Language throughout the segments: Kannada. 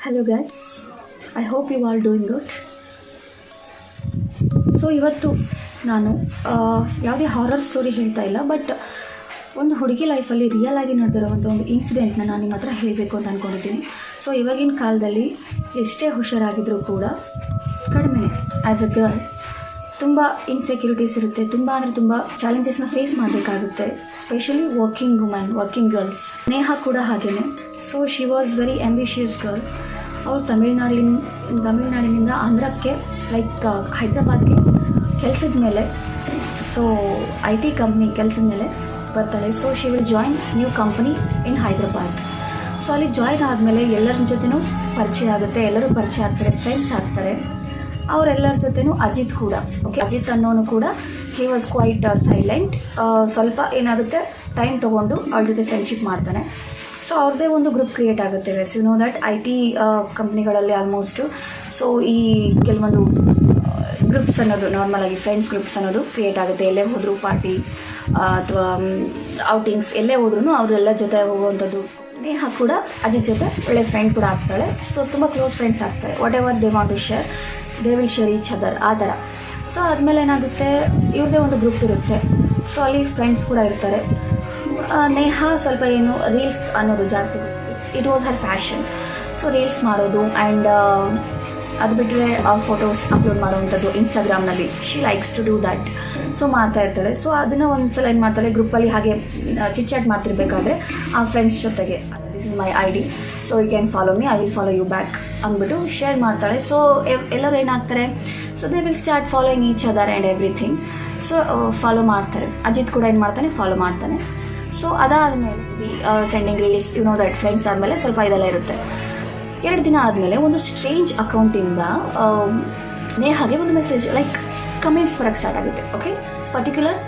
Hello guys, I hope you all doing good. So ಇವತ್ತು ನಾನು ಯಾವುದೇ ಹಾರರ್ ಸ್ಟೋರಿ ಹೇಳ್ತಾ ಇಲ್ಲ, ಬಟ್ ಒಂದು ಹುಡುಗಿ ಲೈಫಲ್ಲಿ ರಿಯಲ್ ಆಗಿ ನಡೆದಿರುವಂಥ ಒಂದು ಇನ್ಸಿಡೆಂಟ್ನ ನಾನು ನಿಮ್ಮ ಹತ್ರ ಹೇಳಬೇಕು ಅಂತ ಅಂದ್ಕೊಂಡಿದ್ದೀನಿ. ಸೊ ಇವಾಗಿನ ಕಾಲದಲ್ಲಿ ಎಷ್ಟೇ ಹುಷಾರಾಗಿದ್ದರೂ ಕೂಡ ಕಡಿಮೆ. ಆ್ಯಸ್ ಅ ಗರ್ಲ್ ತುಂಬ ಇನ್ಸೆಕ್ಯೂರಿಟೀಸ್ ಇರುತ್ತೆ, ತುಂಬ ಅಂದರೆ ತುಂಬ ಚಾಲೆಂಜಸ್ನ ಫೇಸ್ ಮಾಡಬೇಕಾಗುತ್ತೆ, specially working women, working girls. Neha ಕೂಡ ಹಾಗೇನೆ. So she was very ambitious girl. ಅವ್ರು ತಮಿಳ್ನಾಡಿನಿಂದ ಆಂಧ್ರಕ್ಕೆ ಲೈಕ್ ಹೈದ್ರಾಬಾದ್ಗೆ ಕೆಲಸದ ಮೇಲೆ, ಸೊ IT ಕಂಪ್ನಿ ಕೆಲಸದ ಮೇಲೆ ಬರ್ತಾಳೆ. So she will join new company in Hyderabad. So ಅಲ್ಲಿ ಜಾಯಿನ್ ಆದಮೇಲೆ ಎಲ್ಲರ ಜೊತೆನೂ ಪರಿಚಯ ಆಗುತ್ತೆ, ಎಲ್ಲರೂ ಪರಿಚಯ ಆಗ್ತಾರೆ, ಫ್ರೆಂಡ್ಸ್ ಆಗ್ತಾರೆ. ಅವರೆಲ್ಲರ ಜೊತೆನೂ ಅಜಿತ್ ಕೂಡ, ಓಕೆ, ಅಜಿತ್ ಅನ್ನೋನು ಕೂಡ ಹಿ ವಾಸ್ ಕ್ವೈಟ್ ಸೈಲೆಂಟ್. ಸ್ವಲ್ಪ ಏನಾಗುತ್ತೆ, ಟೈಮ್ ತೊಗೊಂಡು ಅವ್ರ ಜೊತೆ ಫ್ರೆಂಡ್ಶಿಪ್ ಮಾಡ್ತಾನೆ. ಸೊ ಅವ್ರದ್ದೇ ಒಂದು ಗ್ರೂಪ್ ಕ್ರಿಯೇಟ್ ಆಗುತ್ತೆ. As you know that IT ಕಂಪ್ನಿಗಳಲ್ಲಿ ಆಲ್ಮೋಸ್ಟು ಸೊ ಈ ಕೆಲವೊಂದು ಗ್ರೂಪ್ಸ್ ಅನ್ನೋದು ನಾರ್ಮಲ್ ಆಗಿ ಫ್ರೆಂಡ್ಸ್ ಗ್ರೂಪ್ಸ್ ಅನ್ನೋದು ಕ್ರಿಯೇಟ್ ಆಗುತ್ತೆ. ಎಲ್ಲೇ ಹೋದರೂ ಪಾರ್ಟಿ ಅಥವಾ ಔಟಿಂಗ್ಸ್ ಎಲ್ಲೇ ಹೋದ್ರೂ ಅವರೆಲ್ಲ ಜೊತೆ ಹೋಗುವಂಥದ್ದು. ನೇಹ ಕೂಡ ಅಜಿತ್ ಜೊತೆ ಒಳ್ಳೆ ಫ್ರೆಂಡ್ ಕೂಡ ಆಗ್ತಾಳೆ. ಸೊ ತುಂಬ ಕ್ಲೋಸ್ ಫ್ರೆಂಡ್ಸ್ ಆಗ್ತಾರೆ. Whatever they want to share, they will share each other, ಆ ಥರ. ಸೊ ಆದಮೇಲೆ ಏನಾಗುತ್ತೆ, ಇವ್ರದ್ದೇ ಒಂದು ಗ್ರೂಪ್ ಇರುತ್ತೆ. ಸೊ ಅಲ್ಲಿ ಫ್ರೆಂಡ್ಸ್ ಕೂಡ ಇರ್ತಾರೆ. ನೇಹ ಸ್ವಲ್ಪ ಏನು ರೀಲ್ಸ್ ಅನ್ನೋದು ಜಾಸ್ತಿ, it was her passion. So reels ಮಾಡೋದು ಆ್ಯಂಡ್ ಅದು ಬಿಟ್ಟರೆ ಫೋಟೋಸ್ ಅಪ್ಲೋಡ್ ಮಾಡುವಂಥದ್ದು ಇನ್ಸ್ಟಾಗ್ರಾಮ್ನಲ್ಲಿ. She likes to do that. So ಮಾಡ್ತಾ ಇರ್ತಾಳೆ. ಸೊ ಅದನ್ನು ಒಂದು ಸಲ ಏನು ಮಾಡ್ತಾಳೆ, ಗ್ರೂಪಲ್ಲಿ ಹಾಗೆ ಚಿಟ್ ಚಾಟ್ ಮಾಡ್ತಿರ್ಬೇಕಾದ್ರೆ ಆ ಫ್ರೆಂಡ್ಸ್ ಜೊತೆಗೆ this is my ID, so you can follow me, I will follow you back ಅಂದ್ಬಿಟ್ಟು ಶೇರ್ ಮಾಡ್ತಾಳೆ. ಸೊ ಎಲ್ಲರೂ ಏನಾಗ್ತಾರೆ, so they will start following each other and everything. So follow ಮಾಡ್ತಾರೆ. ಅಜಿತ್ ಕೂಡ ಏನು ಮಾಡ್ತಾನೆ, ಫಾಲೋ ಮಾಡ್ತಾನೆ. ಸೊ ಅದಾದಮೇಲೆ sending reels, you know that, friends ಆದಮೇಲೆ ಸ್ವಲ್ಪ ಇದೆಲ್ಲ ಇರುತ್ತೆ. 2 ದಿನ ಆದಮೇಲೆ ಒಂದು ಸ್ಟ್ರೇಂಜ್ ಅಕೌಂಟಿಂದ ನೇಹಾಗೆ ಒಂದು ಮೆಸೇಜ್ ಲೈಕ್ ಕಮೆಂಟ್ಸ್ ಬರೋಕ್ಕೆ ಸ್ಟಾರ್ಟ್ ಆಗುತ್ತೆ. ಓಕೆ, ಪರ್ಟಿಕ್ಯುಲರ್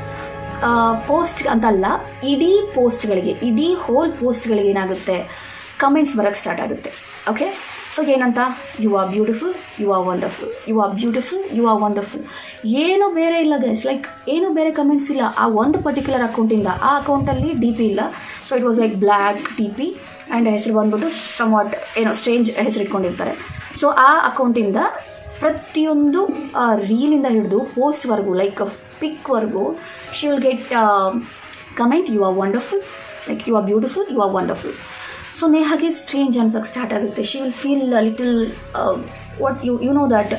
ಪೋಸ್ಟ್ ಅಂತಲ್ಲ, ಇಡೀ ಪೋಸ್ಟ್ಗಳಿಗೆ, ಇಡೀ ಹೋಲ್ ಪೋಸ್ಟ್ಗಳಿಗೆ ಏನಾಗುತ್ತೆ, ಕಮೆಂಟ್ಸ್ ಬರೋಕ್ಕೆ ಸ್ಟಾರ್ಟ್ ಆಗುತ್ತೆ. ಓಕೆ, ಸೊ ಏನಂತ, you R beautiful, you are wonderful, you R beautiful, you are wonderful. ಏನೂ ಬೇರೆ ಇಲ್ಲ ಗೈಸ್, ಲೈಕ್ ಏನೂ ಬೇರೆ ಕಮೆಂಟ್ಸ್ ಇಲ್ಲ. ಆ ಒಂದು ಪರ್ಟಿಕ್ಯುಲರ್ ಅಕೌಂಟಿಂದ, ಆ ಅಕೌಂಟಲ್ಲಿ DP ಇಲ್ಲ. So it was like black DP and ಹೆಸರು ಬಂದ್ಬಿಟ್ಟು ಸಮ್ವಾಟ್ ಏನೋ ಸ್ಟ್ರೇಂಜ್ ಹೆಸರು ಇಟ್ಕೊಂಡಿರ್ತಾರೆ. ಸೊ ಆ ಅಕೌಂಟಿಂದ ಪ್ರತಿಯೊಂದು ರೀಲಿಂದ ಹಿಡಿದು ಪೋಸ್ಟ್ವರೆಗೂ, ಲೈಕ್ ಪಿಕ್ವರೆಗೂ she will get comment, you R wonderful, like you are beautiful, you are wonderful. So ನೇಹಾಗೆ ಸ್ಟ್ರೇಂಜ್ ಅನ್ಸೋಕ್ಕೆ ಸ್ಟಾರ್ಟ್ ಆಗುತ್ತೆ. She will feel little what you know that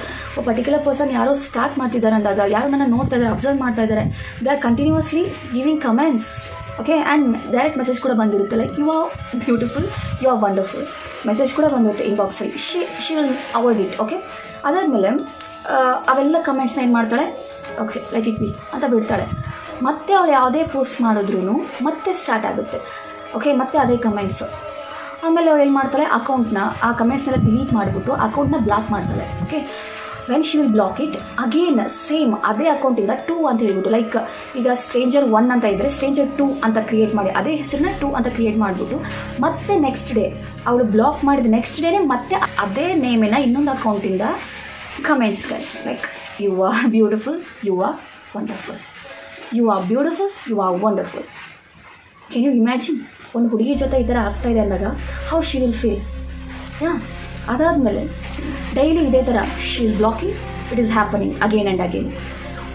particular person ಯಾರೋ ಸ್ಟಾರ್ಟ್ ಮಾಡ್ತಿದ್ದಾರೆ ಅಂದಾಗ, ಯಾರು ನನ್ನ ನೋಡ್ತಾ ಇದ್ದಾರೆ, ಅಬ್ಸರ್ವ್ ಮಾಡ್ತಾ ಇದ್ದಾರೆ, they are continuously giving comments. Okay, and direct message ಕೂಡ ಬಂದಿರುತ್ತೆ, ಲೈಕ್ you are beautiful, you are ವಂಡರ್ಫುಲ್. ಮೆಸೇಜ್ ಕೂಡ ಬಂದಿರುತ್ತೆ ಇನ್ಬಾಕ್ಸಲ್ಲಿ. She will avoid it. Okay, ಅದಾದಮೇಲೆ ಅವೆಲ್ಲ ಕಮೆಂಟ್ಸ್ನ ಏನು ಮಾಡ್ತಾಳೆ, ಓಕೆ ಲೆಟ್ ಇಟ್ ಬಿ ಅಂತ ಬಿಡ್ತಾಳೆ. ಮತ್ತೆ ಅವಳು ಯಾವುದೇ ಪೋಸ್ಟ್ ಮಾಡಿದ್ರೂ ಮತ್ತೆ ಸ್ಟಾರ್ಟ್ ಆಗುತ್ತೆ. ಓಕೆ, ಮತ್ತೆ ಅದೇ ಕಮೆಂಟ್ಸು. ಆಮೇಲೆ ಅವಳು ಏನು ಮಾಡ್ತಾಳೆ, ಅಕೌಂಟ್ನ, ಆ ಕಮೆಂಟ್ಸ್ನೆಲ್ಲ ಡಿಲೀಟ್ ಮಾಡಿಬಿಟ್ಟು ಅಕೌಂಟ್ನ ಬ್ಲಾಕ್ ಮಾಡ್ತಾಳೆ. Okay, when she will block it again same ಅದೇ ಅಕೌಂಟಿಂದ 2 ಅಂತ ಹೇಳ್ಬಿಟ್ಟು, ಲೈಕ್ ಈಗ ಸ್ಟ್ರೇಂಜರ್ 1 ಅಂತ ಇದ್ದರೆ ಸ್ಟ್ರೇಂಜರ್ 2 ಅಂತ ಕ್ರಿಯೇಟ್ ಮಾಡಿ, ಅದೇ ಹೆಸರನ್ನ 2 ಅಂತ ಕ್ರಿಯೇಟ್ ಮಾಡಿಬಿಟ್ಟು ಮತ್ತೆ ನೆಕ್ಸ್ಟ್ ಡೇ ಅವಳು ಬ್ಲಾಕ್ ಮಾಡಿದ ನೆಕ್ಸ್ಟ್ ಡೇನೇ ಮತ್ತೆ ಅದೇ ನೇಮಿನ ಇನ್ನೊಂದು ಅಕೌಂಟಿಂದ comments guys, like you are beautiful, you are wonderful, you R beautiful, you are wonderful. Can you imagine ಒಂದು ಹುಡುಗಿ ಜೊತೆ ಈ ಥರ ಆಗ್ತಾಯಿದೆ ಅಂದಾಗ how she will feel. Yeah, ಅದಾದಮೇಲೆ ಡೈಲಿ ಇದೇ ಥರ she is blocking, it is happening again and again.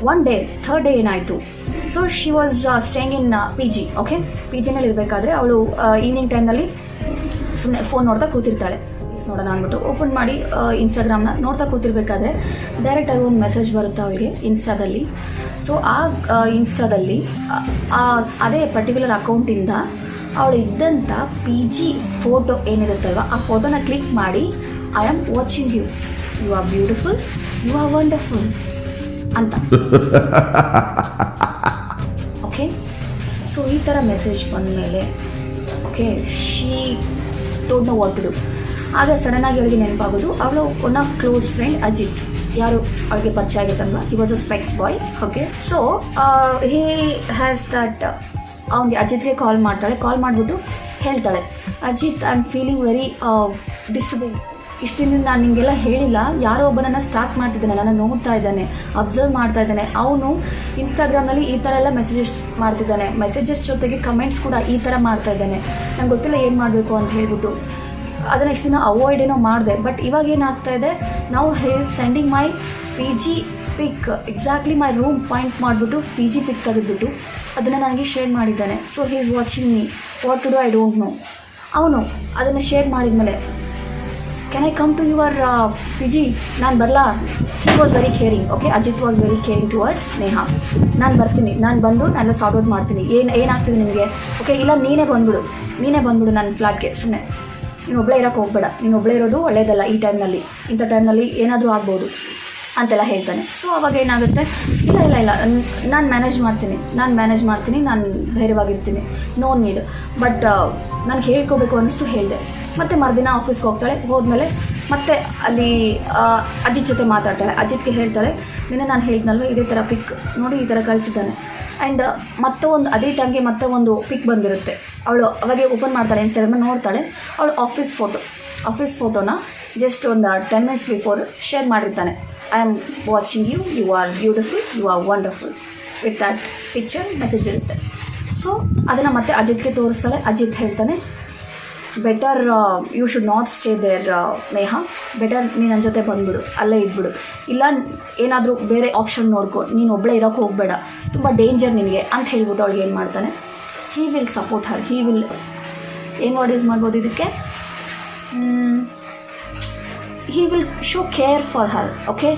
One day, third day ಏನಾಯಿತು, so she was staying in PG. Okay, PGನಲ್ಲಿ ಇರಬೇಕಾದ್ರೆ ಅವಳು ಈವ್ನಿಂಗ್ ಟೈಮ್ನಲ್ಲಿ ಸುಮ್ಮನೆ ಫೋನ್ ನೋಡ್ತಾ ಕೂತಿರ್ತಾಳೆ. ನೋಡೋಣ ಅಂದ್ಬಿಟ್ಟು ಓಪನ್ ಮಾಡಿ ಇನ್ಸ್ಟಾಗ್ರಾಮ್ನ ನೋಡ್ತಾ ಕೂತಿರ್ಬೇಕಾದ್ರೆ ಡೈರೆಕ್ಟಾಗಿ ಒಂದು ಮೆಸೇಜ್ ಬರುತ್ತೆ ಅವಳಿಗೆ ಇನ್ಸ್ಟಾದಲ್ಲಿ. ಸೊ ಆ ಇನ್ಸ್ಟಾದಲ್ಲಿ ಅದೇ ಪರ್ಟಿಕ್ಯುಲರ್ ಅಕೌಂಟಿಂದ ಅವಳು ಇದ್ದಂಥ PG ಫೋಟೋ ಏನಿರುತ್ತಲ್ವ, ಆ ಫೋಟೋನ ಕ್ಲಿಕ್ ಮಾಡಿ I am watching you, you R beautiful, you are wonderful ಅಂತ. ಓಕೆ, ಸೊ ಈ ಥರ ಮೆಸೇಜ್ ಬಂದಮೇಲೆ okay she don't know what to do. ಆಗ ಸಡನ್ನಾಗಿ ಅವಳಿಗೆ ನೆನಪಾಗೋದು ಅವಳು one of close friend Ajit, ಯಾರು ಅವಳಿಗೆ ಪರಿಚಯ ಆಗಿತ್ತಲ್ವ, he was a specs boy. Okay, so he has that, ಅವನಿಗೆ ಅಜಿತ್ಗೆ ಕಾಲ್ ಮಾಡ್ತಾಳೆ. ಕಾಲ್ ಮಾಡಿಬಿಟ್ಟು ಹೇಳ್ತಾಳೆ, Ajit I am feeling very disturbing. ಇಷ್ಟು ದಿನದಿಂದ ನಾನು ನಿಮಗೆಲ್ಲ ಹೇಳಿಲ್ಲ, ಯಾರೋ ಒಬ್ಬನನ್ನು ಸ್ಟಾರ್ಟ್ ಮಾಡ್ತಿದ್ದಾನೆ, ನನ್ನ ನೋಡ್ತಾ ಇದ್ದಾನೆ, ಅಬ್ಸರ್ವ್ ಮಾಡ್ತಾ ಇದ್ದಾನೆ, ಅವನು ಇನ್ಸ್ಟಾಗ್ರಾಮ್ನಲ್ಲಿ ಈ ಥರ ಎಲ್ಲ ಮೆಸೇಜಸ್ ಮಾಡ್ತಿದ್ದಾನೆ, ಮೆಸೇಜಸ್ ಜೊತೆಗೆ ಕಮೆಂಟ್ಸ್ ಕೂಡ ಈ ಥರ ಮಾಡ್ತಾ ಇದ್ದಾನೆ, ನಂಗೆ ಗೊತ್ತಿಲ್ಲ ಏನು ಮಾಡಬೇಕು ಅಂತ ಹೇಳ್ಬಿಟ್ಟು ಅದು ನೆಕ್ಸ್ಟ್ ದಿನ ಅವಾಯ್ಡ್ ಏನೋ ಮಾಡಿದೆ. ಬಟ್ ಇವಾಗ ಏನಾಗ್ತಾ ಇದೆ, ನಾವು he is sending my P G pic, exactly my room point ಮಾಡಿಬಿಟ್ಟು ಪಿ ಜಿ ಪಿಕ್ ತೆಗೆದುಬಿಟ್ಟು ಅದನ್ನು ನನಗೆ ಶೇರ್ ಮಾಡಿದ್ದಾನೆ. So he is watching me, what to do I don't know. ಅವನು ಅದನ್ನು ಶೇರ್ ಮಾಡಿದ್ಮೇಲೆ can I come to your P G, ನಾನು ಬರಲಾ? He was very caring. Okay, Ajit was very caring towards Neha. ನಾನು ಬರ್ತೀನಿ, ನಾನು ಬಂದು ನಾನೆಲ್ಲ ಸಾರ್ಟ್ ಔಟ್ ಮಾಡ್ತೀನಿ, ಏನಾಗ್ತಿದೆ ನಿನಗೆ, ಓಕೆ, ಇಲ್ಲ ನೀನೇ ಬಂದುಬಿಡು ನನ್ನ ಫ್ಲ್ಯಾಟ್ಗೆ. ಸುಮ್ಮನೆ ನೀನು ಒಬ್ಬಳೇ ಇರೋಕ್ಕೆ ಹೋಗಬೇಡ, ನೀನು ಒಬ್ಬಳೇ ಇರೋದು ಒಳ್ಳೆಯದಲ್ಲ ಈ ಟೈಮ್ನಲ್ಲಿ, ಇಂಥ ಟೈಮ್ನಲ್ಲಿ ಏನಾದರೂ ಆಗ್ಬೋದು ಅಂತೆಲ್ಲ ಹೇಳ್ತಾನೆ. ಸೊ ಅವಾಗ ಏನಾಗುತ್ತೆ, ಇಲ್ಲ ನಾನು ಮ್ಯಾನೇಜ್ ಮಾಡ್ತೀನಿ, ನಾನು ಧೈರ್ಯವಾಗಿರ್ತೀನಿ, ನೋ ನೀಡ್. ಬಟ್ ನನಗೆ ಹೇಳ್ಕೋಬೇಕು ಅನ್ನಿಸ್ತು, ಹೇಳಿದೆ. ಮತ್ತು ಮರುದಿನ ಆಫೀಸ್ಗೆ ಹೋದ್ಮೇಲೆ ಮತ್ತೆ ಅಲ್ಲಿ ಅಜಿತ್ ಜೊತೆ ಮಾತಾಡ್ತಾಳೆ. ಅಜಿತ್ಗೆ ಹೇಳ್ತಾಳೆ, ನಿನ್ನೆ ನಾನು ಹೇಳಿದ್ನಲ್ವ ಇದೇ ಥರ ಪಿಕ್ ನೋಡಿ ಈ ಥರ ಕಳಿಸಿದ್ದಾನೆ. ಆ್ಯಂಡ್ ಮತ್ತೆ ಅದೇ ಟೈಮ್ಗೆ ಮತ್ತೆ ಒಂದು ಪಿಕ್ ಬಂದಿರುತ್ತೆ. ಅವಳು ಅವಾಗೆ ಓಪನ್ ಮಾಡ್ತಾಳೆ, ಇನ್ಸ್ಟಾಗ್ರಾಮ್ ನೋಡ್ತಾಳೆ. ಅವಳು ಆಫೀಸ್ ಫೋಟೋನ ಜಸ್ಟ್ ಒಂದು 10 minutes ಬಿಫೋರ್ ಶೇರ್ ಮಾಡಿರ್ತಾನೆ. I am watching you, you R beautiful, you are wonderful, with that picture message ಇರುತ್ತೆ. ಸೊ ಅದನ್ನು ಮತ್ತೆ ಅಜಿತ್ಗೆ ತೋರಿಸ್ತಾಳೆ. ಅಜಿತ್ ಹೇಳ್ತಾನೆ, better you should not stay there Neha, better ನೀನು ನನ್ನ ಜೊತೆ ಬಂದುಬಿಡು, ಅಲ್ಲೇ ಇದ್ಬಿಡು, ಇಲ್ಲ ಏನಾದರೂ ಬೇರೆ ಆಪ್ಷನ್ ನೋಡ್ಕೊ, ನೀನು ಒಬ್ಬಳೇ ಇರೋಕ್ಕೆ ಹೋಗಬೇಡ, ತುಂಬ ಡೇಂಜರ್ ನಿನಗೆ ಅಂತ ಹೇಳ್ಬಿಟ್ಟು ಅವಳಿಗೆ ಏನು ಮಾಡ್ತಾನೆ, he will support Har, he will ಏನು ವರ್ಡ್ ಯೂಸ್ ಮಾಡ್ಬೋದು ಇದಕ್ಕೆ, he will show care for her. Okay,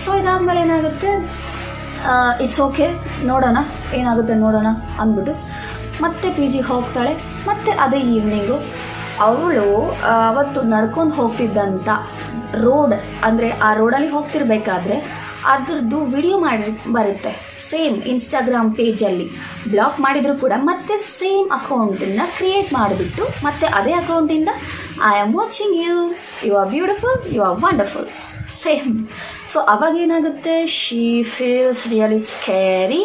so ಇದಾದಮೇಲೆ ಏನಾಗುತ್ತೆ, ಇಟ್ಸ್ ಓಕೆ, ನೋಡೋಣ ಏನಾಗುತ್ತೆ ನೋಡೋಣ ಅಂದ್ಬಿಟ್ಟು ಮತ್ತೆ ಪಿ ಜಿಗೆ ಹೋಗ್ತಾಳೆ. ಮತ್ತು ಅದೇ ಈವ್ನಿಂಗು ಅವಳು ಅವತ್ತು ನಡ್ಕೊಂಡು ಹೋಗ್ತಿದ್ದಂಥ ರೋಡ್, ಅಂದರೆ ಆ ರೋಡಲ್ಲಿ ಹೋಗ್ತಿರ್ಬೇಕಾದ್ರೆ ಅದ್ರದ್ದು ವಿಡಿಯೋ ಬರುತ್ತೆ, ಸೇಮ್ ಇನ್ಸ್ಟಾಗ್ರಾಮ್ ಪೇಜಲ್ಲಿ ಬ್ಲಾಕ್ ಮಾಡಿದರೂ ಕೂಡ ಮತ್ತೆ ಸೇಮ್ ಅಕೌಂಟನ್ನು ಕ್ರಿಯೇಟ್ ಮಾಡಿಬಿಟ್ಟು ಮತ್ತೆ ಅದೇ ಅಕೌಂಟಿಂದ I am watching you, you R beautiful, you are wonderful, same. So ಅವಾಗೇನಾಗುತ್ತೆ, she feels really scary.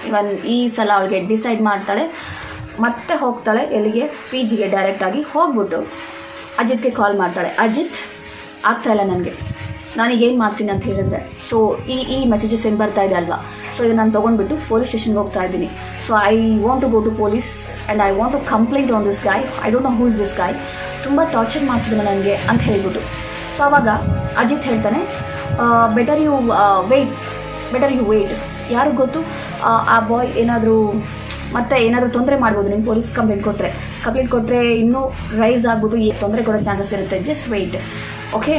Even ಈ ಸಲ ಅವಳಿಗೆ ಡಿಸೈಡ್ ಮಾಡ್ತಾಳೆ, ಮತ್ತೆ ಹೋಗ್ತಾಳೆ ಎಲ್ಲಿಗೆ, ಪಿ ಜಿಗೆ ಡೈರೆಕ್ಟಾಗಿ ಹೋಗ್ಬಿಟ್ಟು ಅಜಿತ್ಗೆ ಕಾಲ್ ಮಾಡ್ತಾಳೆ. ಅಜಿತ್, ಆಗ್ತಾಯಿಲ್ಲ ನನಗೆ, ನಾನೀಗೇನು ಮಾಡ್ತೀನಿ ಅಂತ ಹೇಳಿದ್ರೆ, ಸೊ ಈ ಮೆಸೇಜಸ್ ಏನು ಬರ್ತಾ ಇದೆ ಅಲ್ವಾ, ಸೊ ಇದು ನಾನು ತೊಗೊಂಡ್ಬಿಟ್ಟು ಪೊಲೀಸ್ ಸ್ಟೇಷನ್ಗೆ ಹೋಗ್ತಾ ಇದ್ದೀನಿ. So I want to go to police and I want to complaint on this guy, I don't know who is this guy, ತುಂಬ ಟಾರ್ಚರ್ ಮಾಡ್ತಿದ್ದಾನೆ ನನಗೆ ಅಂತ ಹೇಳ್ಬಿಟ್ಟು. ಸೊ ಅವಾಗ ಅಜಿತ್ ಹೇಳ್ತಾನೆ, ಬೆಟರ್ ಯು ವೆಯ್ಟ್, ಯಾರಿಗೆ ಗೊತ್ತು ಆ ಬಾಯ್ ಏನಾದರೂ ತೊಂದರೆ ಮಾಡ್ಬೋದು, ನಿಮ್ಮ ಪೊಲೀಸ್ ಕಂಪ್ಲೇಂಟ್ ಕೊಟ್ಟರೆ ಇನ್ನೂ ರೈಸ್ ಆಗ್ಬಿಟ್ಟು ತೊಂದರೆ ಕೊಡೋ ಚಾನ್ಸಸ್ ಇರುತ್ತೆ, ಜಸ್ಟ್ ವೆಯ್ಟ್, ಓಕೆ,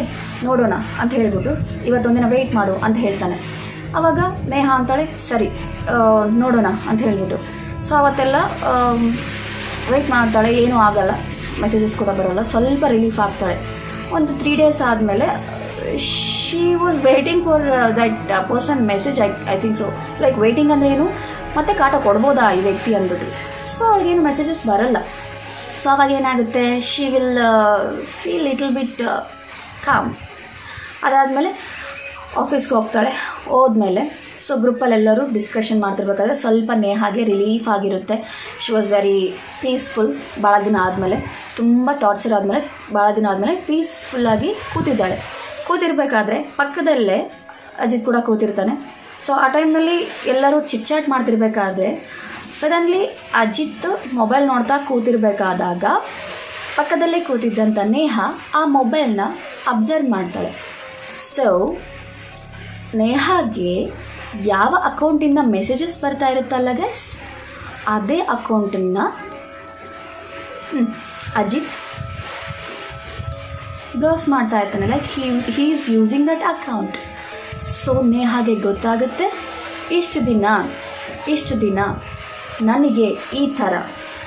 ನೋಡೋಣ ಅಂತ ಹೇಳ್ಬಿಟ್ಟು ಇವತ್ತೊಂದಿನ ವೆಯ್ಟ್ ಮಾಡು ಅಂತ ಹೇಳ್ತಾನೆ. ಆವಾಗ ನೇಹಾ ಅಂತಾಳೆ, ಸರಿ ನೋಡೋಣ ಅಂತ ಹೇಳ್ಬಿಟ್ಟು. ಸೊ ಅವತ್ತೆಲ್ಲ ವೆಯ್ಟ್ ಮಾಡ್ತಾಳೆ, ಏನೂ ಆಗಲ್ಲ, ಮೆಸೇಜಸ್ ಕೂಡ ಬರೋಲ್ಲ, ಸ್ವಲ್ಪ ರಿಲೀಫ್ ಆಗ್ತಾಳೆ. ಒಂದು 3 days ಆದಮೇಲೆ she was waiting for that person message, I think so, like waiting ಅಂದರೆ ಏನು, ಮತ್ತೆ ಕಾಟ ಕೊಡ್ಬೋದಾ ಈ ವ್ಯಕ್ತಿ ಅಂದ್ಬಿಟ್ಟು. ಸೊ ಅವಳಿಗೇನು ಮೆಸೇಜಸ್ ಬರಲ್ಲ. ಸೊ ಅವಾಗ ಏನಾಗುತ್ತೆ, she will feel little bit com. ಅದಾದಮೇಲೆ ಆಫೀಸ್ಗೆ ಹೋದ್ಮೇಲೆ ಸೊ ಗ್ರೂಪಲ್ಲೆಲ್ಲರೂ ಡಿಸ್ಕಷನ್ ಮಾಡ್ತಿರ್ಬೇಕಾದ್ರೆ ಸ್ವಲ್ಪ ನೇಹಾಗೆ ರಿಲೀಫ್ ಆಗಿರುತ್ತೆ. She was very peaceful. ಭಾಳ ದಿನ ಆದಮೇಲೆ, ತುಂಬ ಟಾರ್ಚರ್ ಆದಮೇಲೆ ಭಾಳ ದಿನ ಆದಮೇಲೆ ಪೀಸ್ಫುಲ್ಲಾಗಿ ಕೂತಿರ್ಬೇಕಾದ್ರೆ ಪಕ್ಕದಲ್ಲೇ ಅಜಿತ್ ಕೂಡ ಕೂತಿರ್ತಾನೆ. ಸೊ ಆ ಟೈಮ್ನಲ್ಲಿ ಎಲ್ಲರೂ ಚಿಟ್ಚಾಟ್ ಮಾಡ್ತಿರ್ಬೇಕಾದ್ರೆ ಸಡನ್ಲಿ ಅಜಿತ್ ಮೊಬೈಲ್ ನೋಡ್ತಾ ಕೂತಿರ್ಬೇಕಾದಾಗ ಪಕ್ಕದಲ್ಲೇ ಕೂತಿದ್ದಂಥ ನೇಹಾ ಆ ಮೊಬೈಲ್ನ ಅಬ್ಸರ್ವ್ ಮಾಡ್ತಾಳೆ. ಸೊ ನೇಹಾಗೆ ಯಾವ ಅಕೌಂಟಿಂದ ಮೆಸೇಜಸ್ ಬರ್ತಾ ಇರುತ್ತಲ್ಲ ಗೈಸ್, ಅದೇ ಅಕೌಂಟನ್ನು ಅಜಿತ್ ಬ್ರೌಸ್ ಮಾಡ್ತಾ ಇರ್ತಾನೆ, like he is using that account. So ನೇಹಾಗೆ ಗೊತ್ತಾಗುತ್ತೆ, ಇಷ್ಟು ದಿನ ನನಗೆ ಈ ಥರ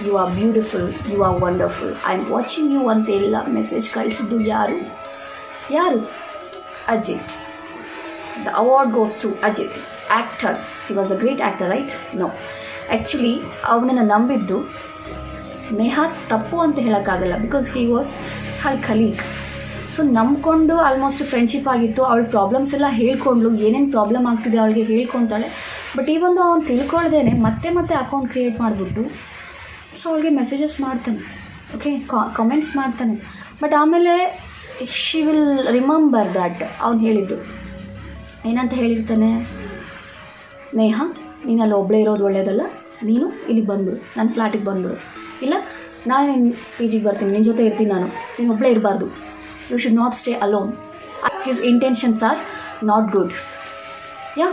you R beautiful, you are wonderful, I am watching you ಅಂತೆಲ್ಲ ಮೆಸೇಜ್ ಕಳಿಸಿದ್ದು ಯಾರು Ajit. The award goes to Ajit, actor. He was a great actor, right? No, actually ಅವನನ್ನು ನಂಬಿದ್ದು ನೇಹಾ ತಪ್ಪು ಅಂತ ಹೇಳೋಕ್ಕಾಗಲ್ಲ, because he was her colleague. So ನಂಬ್ಕೊಂಡು ಆಲ್ಮೋಸ್ಟ್ ಫ್ರೆಂಡ್ಶಿಪ್ ಆಗಿತ್ತು. ಅವಳ ಪ್ರಾಬ್ಲಮ್ಸ್ ಎಲ್ಲ ಹೇಳ್ಕೊಂಡ್ಳು, ಏನೇನು ಪ್ರಾಬ್ಲಮ್ ಆಗ್ತಿದೆ ಅವಳಿಗೆ ಹೇಳ್ಕೊತಾಳೆ. ಬಟ್ ಈ ಒಂದು ಅವ್ನು ತಿಳ್ಕೊಳ್ದೇನೆ ಮತ್ತೆ ಅಕೌಂಟ್ ಕ್ರಿಯೇಟ್ ಮಾಡಿಬಿಟ್ಟು ಸೊ ಅವಳಿಗೆ ಮೆಸೇಜಸ್ ಮಾಡ್ತಾನೆ, ಓಕೆ, ಕಾಮೆಂಟ್ಸ್ ಮಾಡ್ತಾನೆ. ಬಟ್ ಆಮೇಲೆ ಶಿ ವಿಲ್ ರಿಮೆಂಬರ್ ದ್ಯಾಟ್ ಅವ್ನು ಹೇಳಿದ್ದು ಏನಂತ ಹೇಳಿರ್ತಾನೆ, ನೇಹಾ ನೀನು ಅಲ್ಲಿ ಒಬ್ಬಳೇ ಇರೋದು ಒಳ್ಳೆಯದಲ್ಲ, ನೀನು ಇಲ್ಲಿಗೆ ಬಂದ್ಬಿಡು, ನನ್ನ ಫ್ಲ್ಯಾಟಿಗೆ ಬಂದ್ಬಿಡು, ಇಲ್ಲ ನಾನು ನಿನ್ನ ಪಿ ಜಿಗೆ ಬರ್ತೀನಿ, ನಿನ್ನ ಜೊತೆ ಇರ್ತೀನಿ, ನಾನು ನೀನು ಒಬ್ಬಳೇ ಇರಬಾರ್ದು. You should not stay alone. His intentions are not good. Yeah,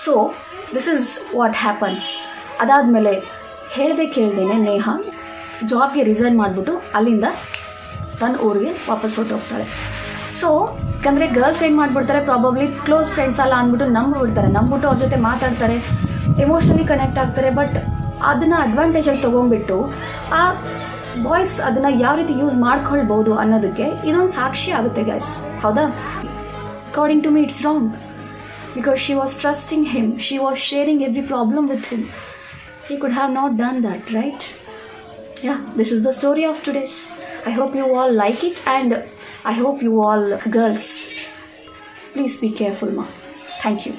so this is what happens. ಅದಾದಮೇಲೆ ಹೇಳ್ದೆ ಕೇಳ್ದೇನೆ ನೇಹ ಜಾಬ್ಗೆ ರಿಸೈನ್ ಮಾಡಿಬಿಟ್ಟು ಅಲ್ಲಿಂದ ತನ್ನ ಊರಿಗೆ ವಾಪಸ್ ಹೊರಟೋಗ್ತಾಳೆ. ಸೊ ಯಾಕಂದರೆ ಗರ್ಲ್ಸ್ ಏನು ಮಾಡಿಬಿಡ್ತಾರೆ, ಪ್ರಾಬಬ್ಲಿ ಕ್ಲೋಸ್ ಫ್ರೆಂಡ್ಸ್ ಅಲ್ಲ ಅಂದ್ಬಿಟ್ಟು ನಂಬಿಬಿಟ್ಟು ಅವ್ರ ಜೊತೆ ಮಾತಾಡ್ತಾರೆ, ಎಮೋಷ್ನಲಿ ಕನೆಕ್ಟ್ ಆಗ್ತಾರೆ. ಬಟ್ ಅದನ್ನು ಅಡ್ವಾಂಟೇಜಾಗಿ ತೊಗೊಂಡ್ಬಿಟ್ಟು ಆ ಬಾಯ್ಸ್ ಅದನ್ನು ಯಾವ ರೀತಿ ಯೂಸ್ ಮಾಡ್ಕೊಳ್ಬೋದು ಅನ್ನೋದಕ್ಕೆ ಇದೊಂದು ಸಾಕ್ಷಿ ಆಗುತ್ತೆ ಗೈಸ್. ಹೌದಾ? According to me it's wrong, because she was trusting him, she was sharing every problem with him. He could have not done that, right? Yeah, this is the story of today's. I hope you all like it, and I hope you all girls, please be careful, ma. Thank you.